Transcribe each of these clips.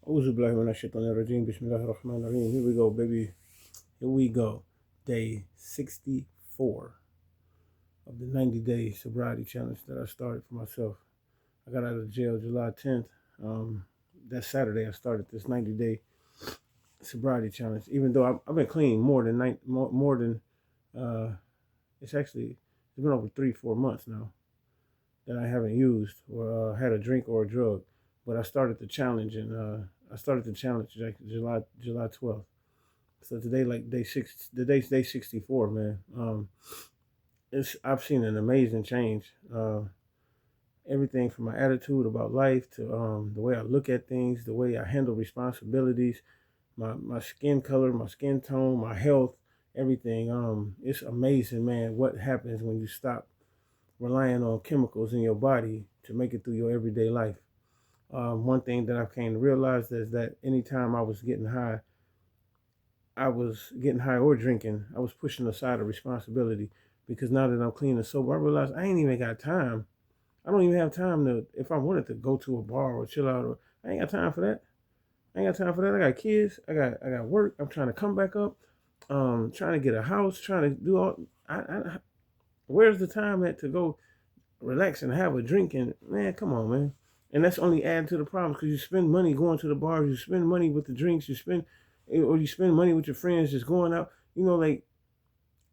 Auzu billahi minash shaitanir rajim. Bismillahir rahmanir rahim. Here we go, baby. Here we go. Day 64 of the 90-day sobriety challenge that I started for myself. I got out of jail July 10th. That Saturday I started this 90-day sobriety challenge. Even though I've been clean more than uh, it's been over 3-4 months now that I haven't used or had a drink or a drug. But I started the challenge like July 12th. So today, like today's day 64, man. I've seen an amazing change. Everything from my attitude about life to the way I look at things, the way I handle responsibilities, my skin color, my skin tone, my health, everything. It's amazing, man, what happens when you stop relying on chemicals in your body to make it through your everyday life. One thing that I came to realize is that anytime I was getting high or drinking, I was pushing aside a responsibility because now that I'm clean and sober, I realized I ain't even got time. I don't even have time to, if I wanted to go to a bar or chill out, or I ain't got time for that. I ain't got time for that. I got kids. I got work. I'm trying to come back up. Trying to get a house. Trying to do all. Where's the time at to go relax and have a drink? And man, come on, man. And that's only adding to the problems because you spend money going to the bars. You spend money with the drinks. You spend money with your friends just going out. Like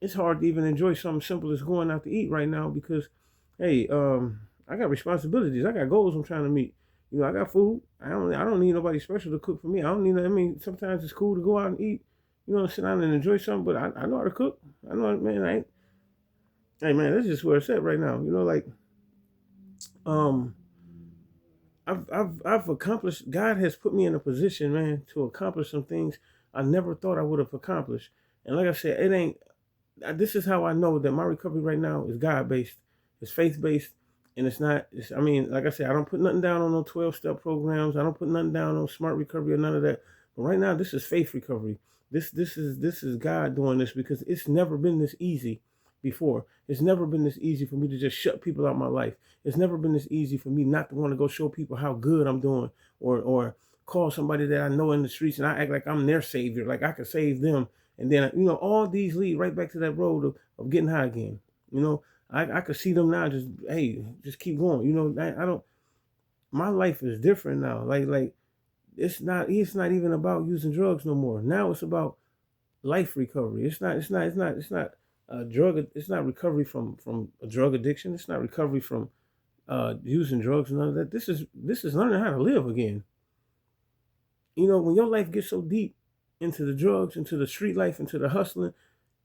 it's hard to even enjoy something simple as going out to eat right now because, hey, I got responsibilities. I got goals I'm trying to meet. I got food. I don't need nobody special to cook for me. I don't need. I mean, sometimes it's cool to go out and eat. Sit down and enjoy something. But I know how to cook. I know, man. Hey, man, that's just where it's at right now. Like, um, I've accomplished. God has put me in a position, man, to accomplish some things I never thought I would have accomplished. And like I said, it ain't. This is how I know that my recovery right now is God based, it's faith based, and it's not. I mean, like I said, I don't put nothing down on no 12-step programs. I don't put nothing down on smart recovery or none of that. But right now, this is faith recovery. This is God doing this because it's never been this easy before. It's never been this easy for me to just shut people out of my life. It's never been this easy for me not to want to go show people how good I'm doing or call somebody that I know in the streets and I act like I'm their savior, like I could save them. And then, all these lead right back to that road of getting high again. I could see them now just, hey, just keep going. I don't, my life is different now. Like it's not even about using drugs no more. Now it's about life recovery. It's not it's not recovery from a drug addiction. It's not recovery from using drugs and none of that. This is learning how to live again. When your life gets so deep into the drugs, into the street life, into the hustling,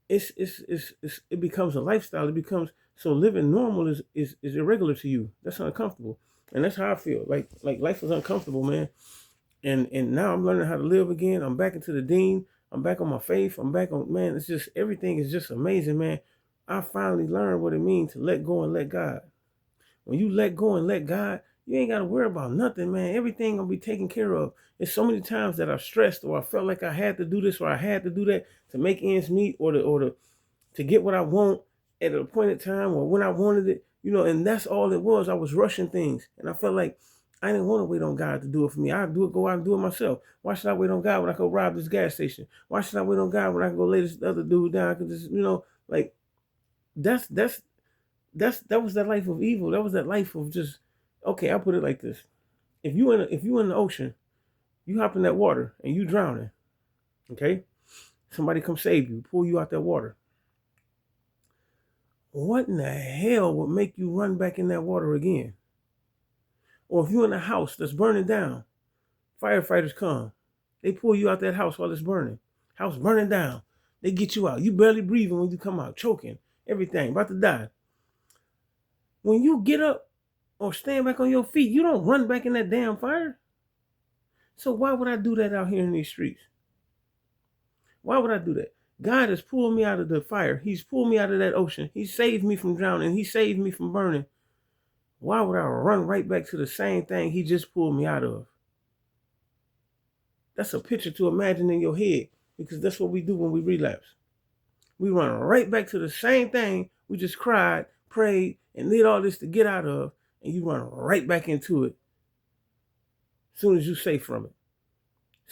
it becomes a lifestyle. It becomes so living normal is irregular to you. That's uncomfortable. And that's how I feel. Like life is uncomfortable, man. And now I'm learning how to live again. I'm back into the dean. I'm back on my faith. I'm back on, man. It's just everything is just amazing, man. I finally learned what it means to let go and let God. When you let go and let God, you ain't got to worry about nothing, man. Everything gonna be taken care of. It's so many times that I stressed or I felt like I had to do this or I had to do that to make ends meet or to get what I want at an appointed time or when I wanted it, and that's all it was. I was rushing things and I felt like I didn't want to wait on God to do it for me. I'd do it, go out and do it myself. Why should I wait on God when I could rob this gas station? Why should I wait on God when I can go lay this other dude down? I could just, like that's that was that life of evil. That was that life of just, okay, I'll put it like this. If you in the ocean, you hop in that water and you drowning, okay? Somebody come save you, pull you out that water. What in the hell would make you run back in that water again? Or if you're in a house that's burning down, firefighters come. They pull you out that house while it's burning. House burning down. They get you out. You barely breathing when you come out, choking, everything, about to die. When you get up or stand back on your feet, you don't run back in that damn fire. So why would I do that out here in these streets? Why would I do that? God has pulled me out of the fire. He's pulled me out of that ocean. He saved me from drowning. He saved me from burning. Why would I run right back to the same thing he just pulled me out of? That's a picture to imagine in your head because that's what we do when we relapse. We run right back to the same thing we just cried, prayed, and did all this to get out of, and you run right back into it as soon as you safe from it.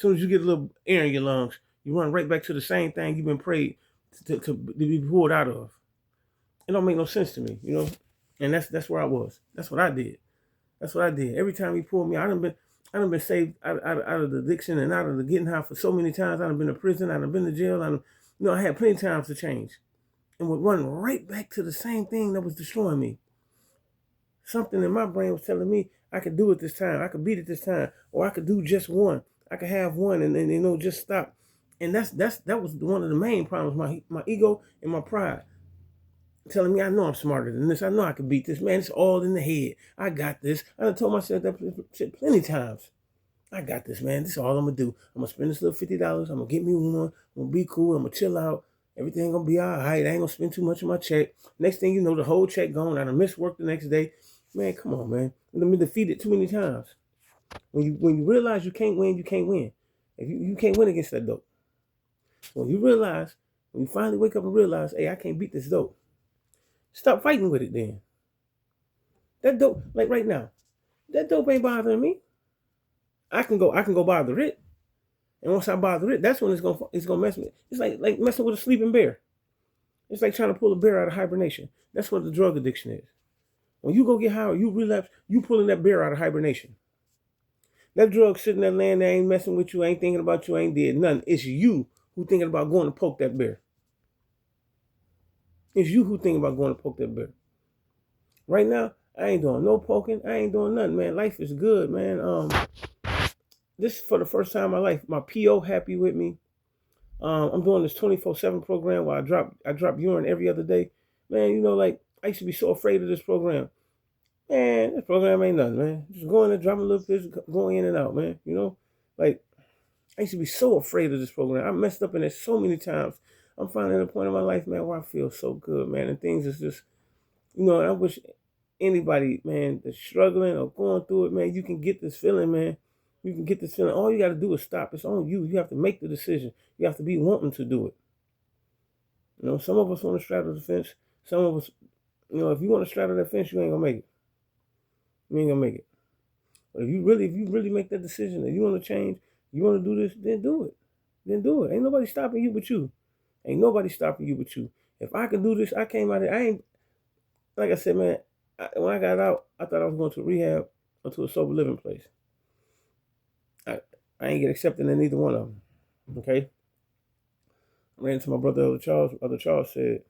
soon as you get a little air in your lungs, you run right back to the same thing you've been prayed to be pulled out of. It don't make no sense to me, you know. And that's where I was. That's what I did. That's what I did. Every time he pulled me, I done been saved out of the addiction and out of the getting high for so many times. I done been to prison. I done been to jail. I had plenty of times to change, and would run right back to the same thing that was destroying me. Something in my brain was telling me I could do it this time. I could beat it this time, or I could do just one. I could have one, and then just stop. And that was one of the main problems. My ego and my pride telling me I know I'm smarter than this. I know I can beat this. Man, it's all in the head. I got this. I done told myself that shit plenty times. I got this, man. This is all I'm going to do. I'm going to spend this little $50. I'm going to get me one. I'm going to be cool. I'm going to chill out. Everything going to be all right. I ain't going to spend too much of my check. Next thing you know, the whole check gone. I done missed work the next day. Man, come on, man. I've been defeated too many times. When you realize you can't win, you can't win. If you can't win against that dope. When you finally wake up and realize, hey, I can't beat this dope. Stop fighting with it then. That dope, like right now, that dope ain't bothering me. I can go bother it. And once I bother it, that's when it's gonna mess with me. It's like messing with a sleeping bear. It's like trying to pull a bear out of hibernation. That's what the drug addiction is. When you go get high or you relapse, you pulling that bear out of hibernation. That drug sitting there laying there, ain't messing with you, ain't thinking about you, ain't did nothing. It's you who thinking about going to poke that bear. It's you who thinking about going to poke that bear. Right now, I ain't doing no poking. I ain't doing nothing, man. Life is good, man. This is for the first time in my life. My PO happy with me. I'm doing this 24/7 program where I drop urine every other day. Man, like I used to be so afraid of this program. Man, this program ain't nothing, man. Just going there, dropping a little piss, going in and out, man. Like I used to be so afraid of this program. I messed up in it so many times. I'm finally at a point in my life, man, where I feel so good, man. And things is just, I wish anybody, man, that's struggling or going through it, man, you can get this feeling, man. You can get this feeling. All you got to do is stop. It's on you. You have to make the decision. You have to be wanting to do it. Some of us want to straddle the fence. Some of us, if you want to straddle that fence, you ain't going to make it. You ain't going to make it. But if you really make that decision that you want to change, you want to do this, then do it. Then do it. Ain't nobody stopping you but you. Ain't nobody stopping you but you. If I can do this, I came out of it. Like I said, man, when I got out, I thought I was going to rehab or to a sober living place. I ain't get accepted in neither one of them. Okay? I ran into my brother, Elder Charles. Elder Charles said,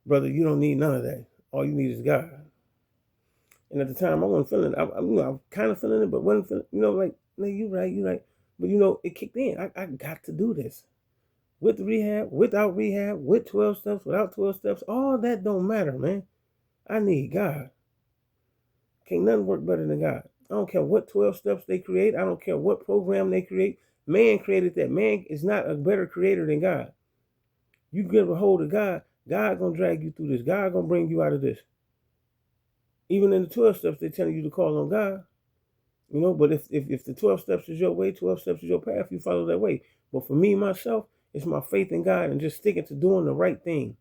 brother, you don't need none of that. All you need is God. And at the time, I wasn't feeling it. I'm kind of feeling it, but wasn't feeling, like, no, you right. But, it kicked in. I got to do this. With rehab, without rehab, with 12 steps, without 12 steps, all that don't matter, man. I need God. Can't nothing work better than God. I don't care what 12 steps they create. I don't care what program they create. Man created that. Man is not a better creator than God. You get a hold of God, God gonna drag you through this. God gonna bring you out of this. Even in the 12 steps, they're telling you to call on God. But if the 12 steps is your way, 12 steps is your path, you follow that way. But for me, myself, it's my faith in God and just sticking to doing the right thing.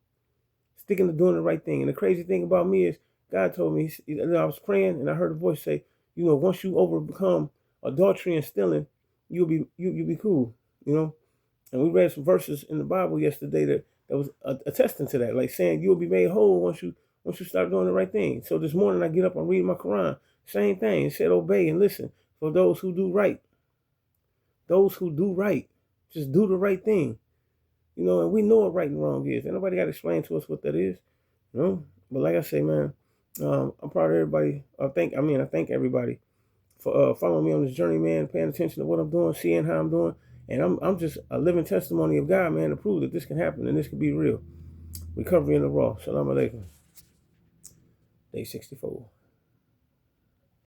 Sticking to doing the right thing. And the crazy thing about me is God told me, I was praying and I heard a voice say, once you overcome adultery and stealing, you'll be cool, And we read some verses in the Bible yesterday that was attesting to that, like saying you'll be made whole once you start doing the right thing. So this morning I get up, I'm reading my Quran. Same thing. It said obey and listen for those who do right. Those who do right. Just do the right thing. And we know what right and wrong is. Ain't nobody got to explain to us what that is. But like I say, man, I'm proud of everybody. I thank everybody for following me on this journey, man, paying attention to what I'm doing, seeing how I'm doing. And I'm just a living testimony of God, man, to prove that this can happen and this can be real. Recovery in the raw. Shalom Aleichem. Day 64.